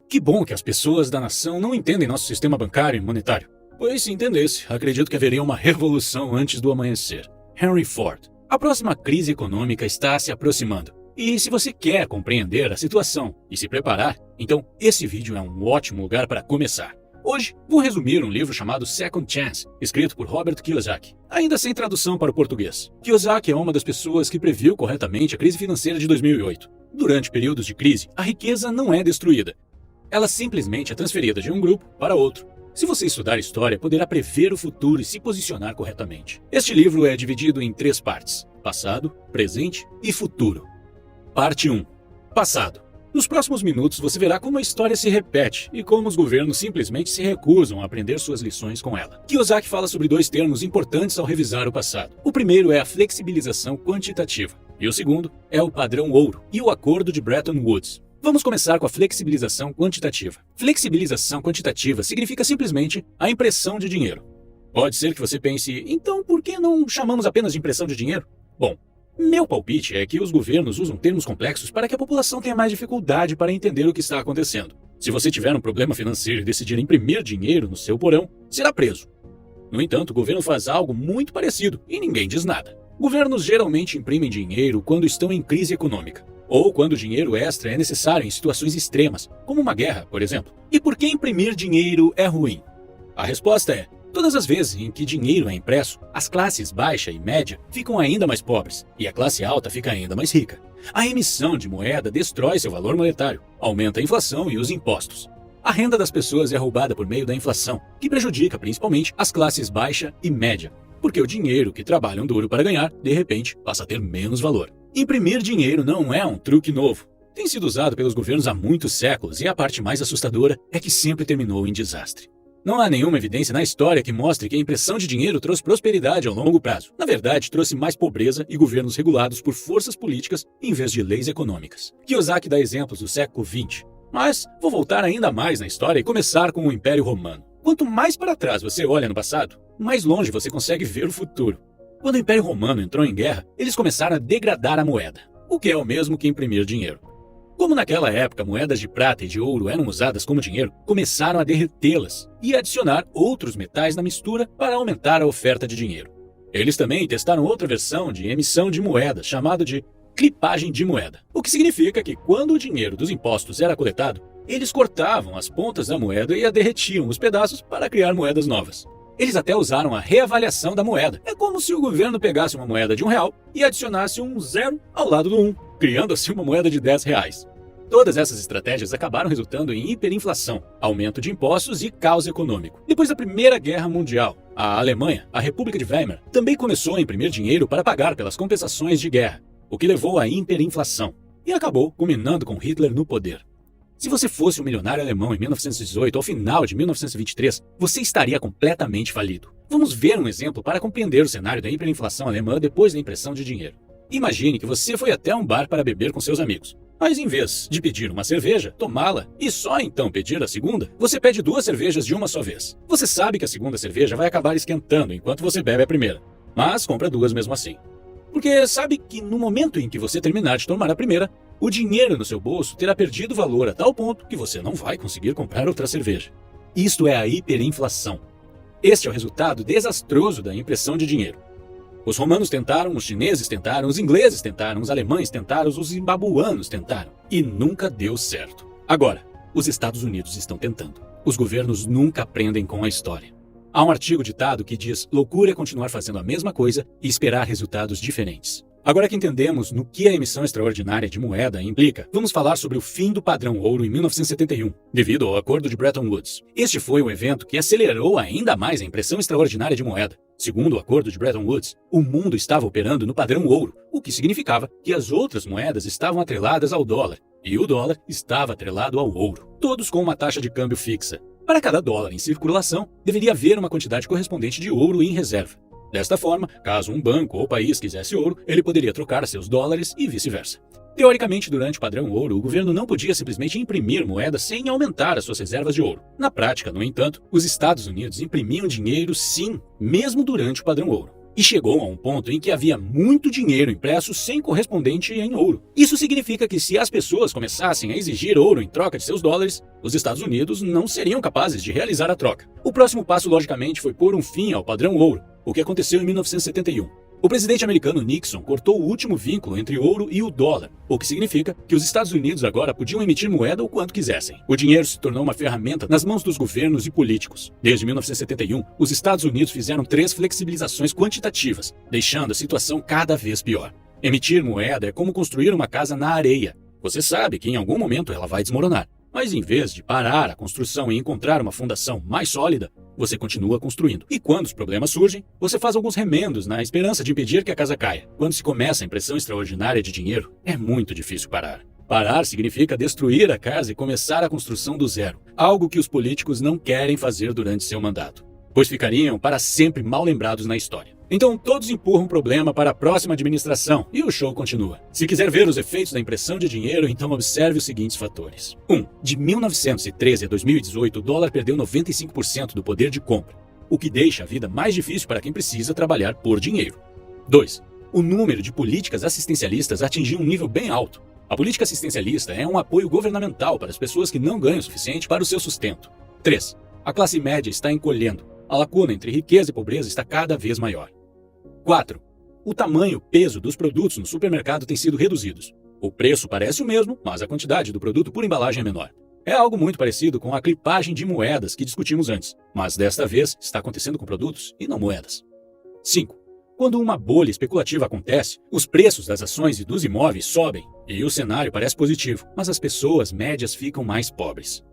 Que bom que as pessoas da nação não entendem nosso sistema bancário e monetário. Pois se entendesse, acredito que haveria uma revolução antes do amanhecer. Henry Ford. A próxima crise econômica está se aproximando. E se você quer compreender a situação e se preparar, então esse vídeo é um ótimo lugar para começar. Hoje, vou resumir um livro chamado Second Chance, escrito por Robert Kiyosaki, ainda sem tradução para o português. Kiyosaki é uma das pessoas que previu corretamente a crise financeira de 2008. Durante períodos de crise, a riqueza não é destruída. Ela simplesmente é transferida de um grupo para outro. Se você estudar história, poderá prever o futuro e se posicionar corretamente. Este livro é dividido em 3 partes: passado, presente e futuro. Parte 1. Passado. Nos próximos minutos você verá como a história se repete e como os governos simplesmente se recusam a aprender suas lições com ela. Kiyosaki fala sobre 2 termos importantes ao revisar o passado. O primeiro é a flexibilização quantitativa e o segundo é o padrão ouro e o acordo de Bretton Woods. Vamos começar com a flexibilização quantitativa. Flexibilização quantitativa significa simplesmente a impressão de dinheiro. Pode ser que você pense, então por que não chamamos apenas de impressão de dinheiro? Bom, meu palpite é que os governos usam termos complexos para que a população tenha mais dificuldade para entender o que está acontecendo. Se você tiver um problema financeiro e decidir imprimir dinheiro no seu porão, será preso. No entanto, o governo faz algo muito parecido e ninguém diz nada. Governos geralmente imprimem dinheiro quando estão em crise econômica, ou quando o dinheiro extra é necessário em situações extremas, como uma guerra, por exemplo. E por que imprimir dinheiro é ruim? A resposta é: todas as vezes em que dinheiro é impresso, as classes baixa e média ficam ainda mais pobres e a classe alta fica ainda mais rica. A emissão de moeda destrói seu valor monetário, aumenta a inflação e os impostos. A renda das pessoas é roubada por meio da inflação, que prejudica principalmente as classes baixa e média, porque o dinheiro que trabalham duro para ganhar, de repente, passa a ter menos valor. Imprimir dinheiro não é um truque novo. Tem sido usado pelos governos há muitos séculos e a parte mais assustadora é que sempre terminou em desastre. Não há nenhuma evidência na história que mostre que a impressão de dinheiro trouxe prosperidade ao longo prazo. Na verdade, trouxe mais pobreza e governos regulados por forças políticas em vez de leis econômicas. Kiyosaki dá exemplos do século XX. Mas vou voltar ainda mais na história e começar com o Império Romano. Quanto mais para trás você olha no passado, mais longe você consegue ver o futuro. Quando o Império Romano entrou em guerra, eles começaram a degradar a moeda, o que é o mesmo que imprimir dinheiro. Como naquela época moedas de prata e de ouro eram usadas como dinheiro, começaram a derretê-las e a adicionar outros metais na mistura para aumentar a oferta de dinheiro. Eles também testaram outra versão de emissão de moeda, chamada de clipagem de moeda, o que significa que quando o dinheiro dos impostos era coletado, eles cortavam as pontas da moeda e a derretiam os pedaços para criar moedas novas. Eles até usaram a reavaliação da moeda. É como se o governo pegasse uma moeda de R$1 e adicionasse um 0 ao lado do 1, criando assim uma moeda de R$10. Todas essas estratégias acabaram resultando em hiperinflação, aumento de impostos e caos econômico. Depois da Primeira Guerra Mundial, a Alemanha, a República de Weimar, também começou a imprimir dinheiro para pagar pelas compensações de guerra, o que levou à hiperinflação e acabou culminando com Hitler no poder. Se você fosse um milionário alemão em 1918 ou final de 1923, você estaria completamente falido. Vamos ver um exemplo para compreender o cenário da hiperinflação alemã depois da impressão de dinheiro. Imagine que você foi até um bar para beber com seus amigos. Mas em vez de pedir uma cerveja, tomá-la e só então pedir a segunda, você pede 2 cervejas de uma só vez. Você sabe que a segunda cerveja vai acabar esquentando enquanto você bebe a primeira, mas compra 2 mesmo assim. Porque sabe que no momento em que você terminar de tomar a primeira, o dinheiro no seu bolso terá perdido valor a tal ponto que você não vai conseguir comprar outra cerveja. Isto é a hiperinflação. Este é o resultado desastroso da impressão de dinheiro. Os romanos tentaram, os chineses tentaram, os ingleses tentaram, os alemães tentaram, os zimbabuanos tentaram. E nunca deu certo. Agora, os Estados Unidos estão tentando. Os governos nunca aprendem com a história. Há um artigo ditado que diz: loucura é continuar fazendo a mesma coisa e esperar resultados diferentes. Agora que entendemos no que a emissão extraordinária de moeda implica, vamos falar sobre o fim do padrão ouro em 1971, devido ao acordo de Bretton Woods. Este foi o evento que acelerou ainda mais a impressão extraordinária de moeda. Segundo o acordo de Bretton Woods, o mundo estava operando no padrão ouro, o que significava que as outras moedas estavam atreladas ao dólar, e o dólar estava atrelado ao ouro, todos com uma taxa de câmbio fixa. Para cada dólar em circulação, deveria haver uma quantidade correspondente de ouro em reserva. Desta forma, caso um banco ou país quisesse ouro, ele poderia trocar seus dólares e vice-versa. Teoricamente, durante o padrão ouro, o governo não podia simplesmente imprimir moeda sem aumentar as suas reservas de ouro. Na prática, no entanto, os Estados Unidos imprimiam dinheiro sim, mesmo durante o padrão ouro. e chegou a um ponto em que havia muito dinheiro impresso sem correspondente em ouro. Isso significa que se as pessoas começassem a exigir ouro em troca de seus dólares, os Estados Unidos não seriam capazes de realizar a troca. O próximo passo, logicamente, foi pôr um fim ao padrão ouro, o que aconteceu em 1971. O presidente americano Nixon cortou o último vínculo entre o ouro e o dólar, o que significa que os Estados Unidos agora podiam emitir moeda o quanto quisessem. O dinheiro se tornou uma ferramenta nas mãos dos governos e políticos. Desde 1971, os Estados Unidos fizeram 3 flexibilizações quantitativas, deixando a situação cada vez pior. Emitir moeda é como construir uma casa na areia. Você sabe que em algum momento ela vai desmoronar. Mas em vez de parar a construção e encontrar uma fundação mais sólida, você continua construindo. E quando os problemas surgem, você faz alguns remendos na esperança de impedir que a casa caia. Quando se começa a impressão extraordinária de dinheiro, é muito difícil parar. Parar significa destruir a casa e começar a construção do zero, algo que os políticos não querem fazer durante seu mandato, pois ficariam para sempre mal lembrados na história. Então todos empurram o problema para a próxima administração e o show continua. Se quiser ver os efeitos da impressão de dinheiro, então observe os seguintes fatores. 1. De 1913 a 2018, o dólar perdeu 95% do poder de compra, o que deixa a vida mais difícil para quem precisa trabalhar por dinheiro. 2. O número de políticas assistencialistas atingiu um nível bem alto. A política assistencialista é um apoio governamental para as pessoas que não ganham o suficiente para o seu sustento. 3. A classe média está encolhendo. A lacuna entre riqueza e pobreza está cada vez maior. 4. O tamanho e peso dos produtos no supermercado têm sido reduzidos. O preço parece o mesmo, mas a quantidade do produto por embalagem é menor. É algo muito parecido com a clipagem de moedas que discutimos antes, mas desta vez está acontecendo com produtos e não moedas. 5. Quando uma bolha especulativa acontece, os preços das ações e dos imóveis sobem, e o cenário parece positivo, mas as pessoas médias ficam mais pobres.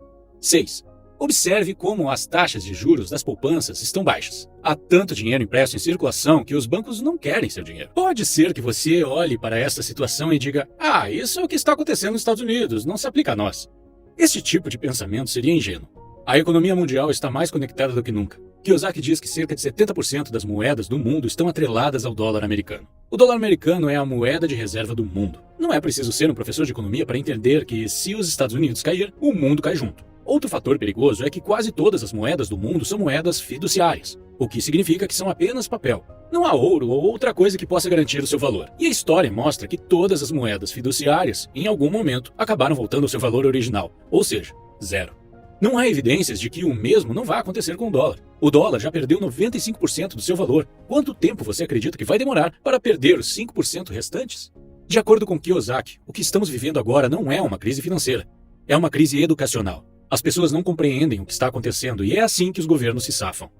6. Observe como as taxas de juros das poupanças estão baixas. Há tanto dinheiro impresso em circulação que os bancos não querem seu dinheiro. Pode ser que você olhe para essa situação e diga: isso é o que está acontecendo nos Estados Unidos, não se aplica a nós. Este tipo de pensamento seria ingênuo. A economia mundial está mais conectada do que nunca. Kiyosaki diz que cerca de 70% das moedas do mundo estão atreladas ao dólar americano. O dólar americano é a moeda de reserva do mundo. Não é preciso ser um professor de economia para entender que, se os Estados Unidos cair, o mundo cai junto. Outro fator perigoso é que quase todas as moedas do mundo são moedas fiduciárias, o que significa que são apenas papel. Não há ouro ou outra coisa que possa garantir o seu valor. E a história mostra que todas as moedas fiduciárias, em algum momento, acabaram voltando ao seu valor original, ou seja, zero. Não há evidências de que o mesmo não vai acontecer com o dólar. O dólar já perdeu 95% do seu valor. Quanto tempo você acredita que vai demorar para perder os 5% restantes? De acordo com Kiyosaki, o que estamos vivendo agora não é uma crise financeira, é uma crise educacional. As pessoas não compreendem o que está acontecendo e é assim que os governos se safam.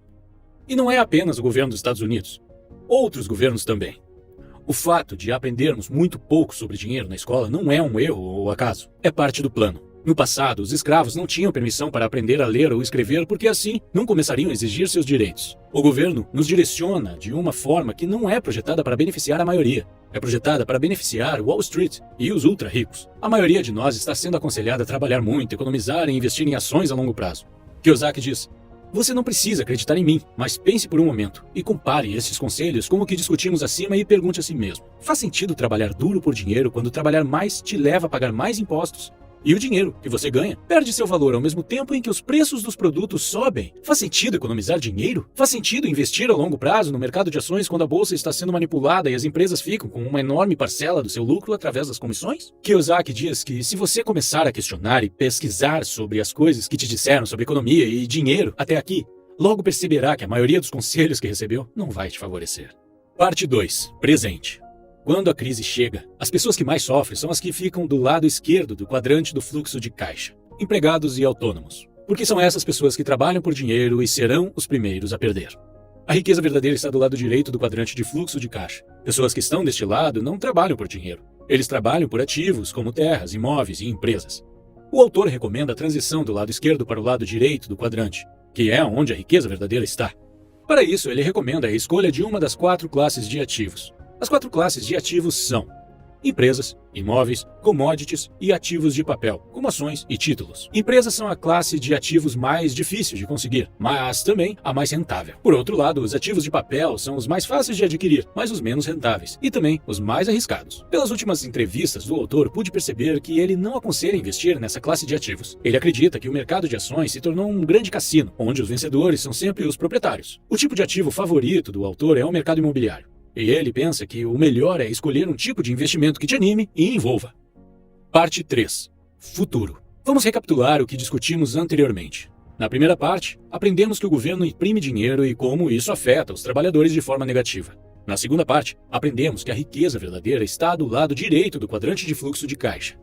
E não é apenas o governo dos Estados Unidos. Outros governos também. O fato de aprendermos muito pouco sobre dinheiro na escola não é um erro ou acaso. É parte do plano. No passado, os escravos não tinham permissão para aprender a ler ou escrever porque assim não começariam a exigir seus direitos. O governo nos direciona de uma forma que não é projetada para beneficiar a maioria. É projetada para beneficiar Wall Street e os ultra-ricos. A maioria de nós está sendo aconselhada a trabalhar muito, economizar e investir em ações a longo prazo. Kiyosaki diz: você não precisa acreditar em mim, mas pense por um momento e compare esses conselhos com o que discutimos acima e pergunte a si mesmo: faz sentido trabalhar duro por dinheiro quando trabalhar mais te leva a pagar mais impostos? E o dinheiro que você ganha perde seu valor ao mesmo tempo em que os preços dos produtos sobem. Faz sentido economizar dinheiro? Faz sentido investir a longo prazo no mercado de ações quando a bolsa está sendo manipulada e as empresas ficam com uma enorme parcela do seu lucro através das comissões? Kiyosaki diz que se você começar a questionar e pesquisar sobre as coisas que te disseram sobre economia e dinheiro até aqui, logo perceberá que a maioria dos conselhos que recebeu não vai te favorecer. Parte 2. Presente. Quando a crise chega, as pessoas que mais sofrem são as que ficam do lado esquerdo do quadrante do fluxo de caixa, empregados e autônomos, porque são essas pessoas que trabalham por dinheiro e serão os primeiros a perder. A riqueza verdadeira está do lado direito do quadrante de fluxo de caixa. Pessoas que estão deste lado não trabalham por dinheiro. Eles trabalham por ativos como terras, imóveis e empresas. O autor recomenda a transição do lado esquerdo para o lado direito do quadrante, que é onde a riqueza verdadeira está. Para isso, ele recomenda a escolha de uma das 4 classes de ativos. As 4 classes de ativos são: empresas, imóveis, commodities e ativos de papel, como ações e títulos. Empresas são a classe de ativos mais difícil de conseguir, mas também a mais rentável. Por outro lado, os ativos de papel são os mais fáceis de adquirir, mas os menos rentáveis, e também os mais arriscados. Pelas últimas entrevistas do autor, pude perceber que ele não aconselha investir nessa classe de ativos. Ele acredita que o mercado de ações se tornou um grande cassino, onde os vencedores são sempre os proprietários. O tipo de ativo favorito do autor é o mercado imobiliário. E ele pensa que o melhor é escolher um tipo de investimento que te anime e envolva. Parte 3. Futuro. Vamos recapitular o que discutimos anteriormente. Na primeira parte, aprendemos que o governo imprime dinheiro e como isso afeta os trabalhadores de forma negativa. Na segunda parte, aprendemos que a riqueza verdadeira está do lado direito do quadrante de fluxo de caixa.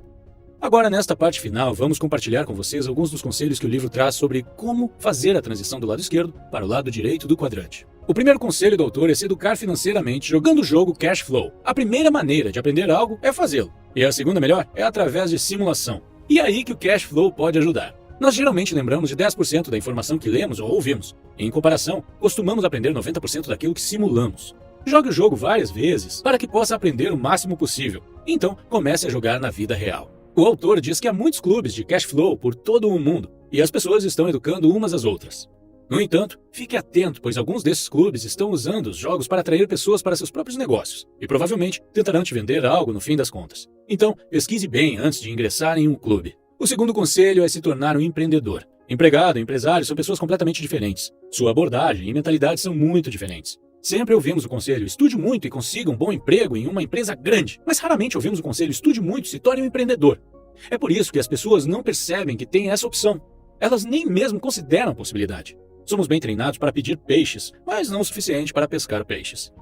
Agora, nesta parte final, vamos compartilhar com vocês alguns dos conselhos que o livro traz sobre como fazer a transição do lado esquerdo para o lado direito do quadrante. O primeiro conselho do autor é se educar financeiramente jogando o jogo Cash Flow. A primeira maneira de aprender algo é fazê-lo. E a segunda melhor é através de simulação. E é aí que o Cash Flow pode ajudar. Nós geralmente lembramos de 10% da informação que lemos ou ouvimos. Em comparação, costumamos aprender 90% daquilo que simulamos. Jogue o jogo várias vezes para que possa aprender o máximo possível. Então, comece a jogar na vida real. O autor diz que há muitos clubes de Cash Flow por todo o mundo e as pessoas estão educando umas às outras. No entanto, fique atento, pois alguns desses clubes estão usando os jogos para atrair pessoas para seus próprios negócios e provavelmente tentarão te vender algo no fim das contas. Então, pesquise bem antes de ingressar em um clube. O segundo conselho é se tornar um empreendedor. Empregado e empresário são pessoas completamente diferentes. Sua abordagem e mentalidade são muito diferentes. Sempre ouvimos o conselho, estude muito e consiga um bom emprego em uma empresa grande, mas raramente ouvimos o conselho, estude muito e se torne um empreendedor. É por isso que as pessoas não percebem que tem essa opção. Elas nem mesmo consideram a possibilidade. Somos bem treinados para pedir peixes, mas não o suficiente para pescar peixes.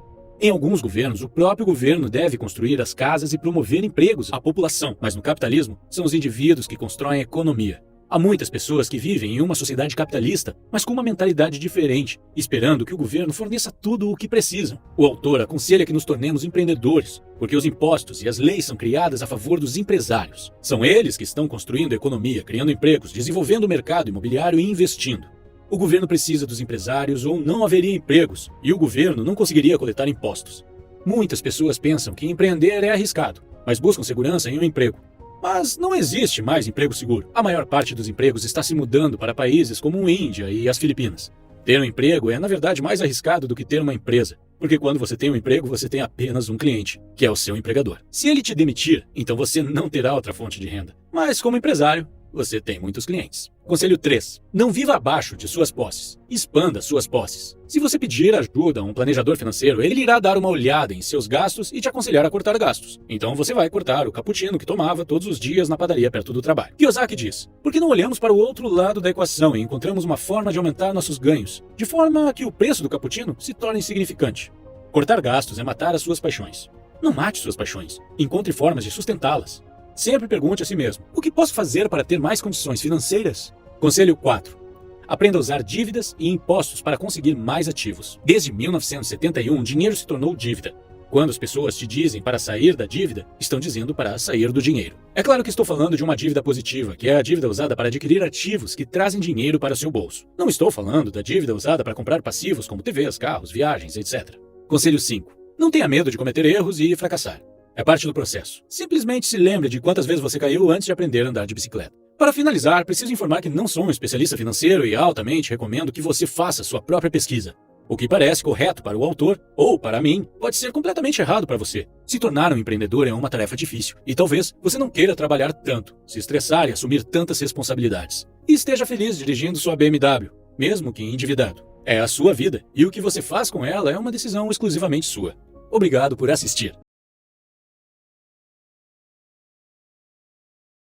Em alguns governos, o próprio governo deve construir as casas e promover empregos à população, mas no capitalismo, são os indivíduos que constroem a economia. Há muitas pessoas que vivem em uma sociedade capitalista, mas com uma mentalidade diferente, esperando que o governo forneça tudo o que precisam. O autor aconselha que nos tornemos empreendedores, porque os impostos e as leis são criadas a favor dos empresários. São eles que estão construindo a economia, criando empregos, desenvolvendo o mercado imobiliário e investindo. O governo precisa dos empresários ou não haveria empregos, e o governo não conseguiria coletar impostos. Muitas pessoas pensam que empreender é arriscado, mas buscam segurança em um emprego. Mas não existe mais emprego seguro. A maior parte dos empregos está se mudando para países como a Índia e as Filipinas. Ter um emprego é, na verdade, mais arriscado do que ter uma empresa, porque quando você tem um emprego, você tem apenas um cliente, que é o seu empregador. Se ele te demitir, então você não terá outra fonte de renda. Mas como empresário, você tem muitos clientes. Conselho 3. Não viva abaixo de suas posses. Expanda suas posses. Se você pedir ajuda a um planejador financeiro, ele irá dar uma olhada em seus gastos e te aconselhar a cortar gastos. Então você vai cortar o cappuccino que tomava todos os dias na padaria perto do trabalho. Kiyosaki diz: por que não olhamos para o outro lado da equação e encontramos uma forma de aumentar nossos ganhos, de forma que o preço do cappuccino se torne insignificante? Cortar gastos é matar as suas paixões. Não mate suas paixões. Encontre formas de sustentá-las. Sempre pergunte a si mesmo: o que posso fazer para ter mais condições financeiras? Conselho 4. Aprenda a usar dívidas e impostos para conseguir mais ativos. Desde 1971, o dinheiro se tornou dívida. Quando as pessoas te dizem para sair da dívida, estão dizendo para sair do dinheiro. É claro que estou falando de uma dívida positiva, que é a dívida usada para adquirir ativos que trazem dinheiro para o seu bolso. Não estou falando da dívida usada para comprar passivos como TVs, carros, viagens, etc. Conselho 5. Não tenha medo de cometer erros e fracassar. É parte do processo. Simplesmente se lembre de quantas vezes você caiu antes de aprender a andar de bicicleta. Para finalizar, preciso informar que não sou um especialista financeiro e altamente recomendo que você faça sua própria pesquisa. O que parece correto para o autor, ou para mim, pode ser completamente errado para você. Se tornar um empreendedor é uma tarefa difícil, e talvez você não queira trabalhar tanto, se estressar e assumir tantas responsabilidades. E esteja feliz dirigindo sua BMW, mesmo que endividado. É a sua vida, e o que você faz com ela é uma decisão exclusivamente sua. Obrigado por assistir.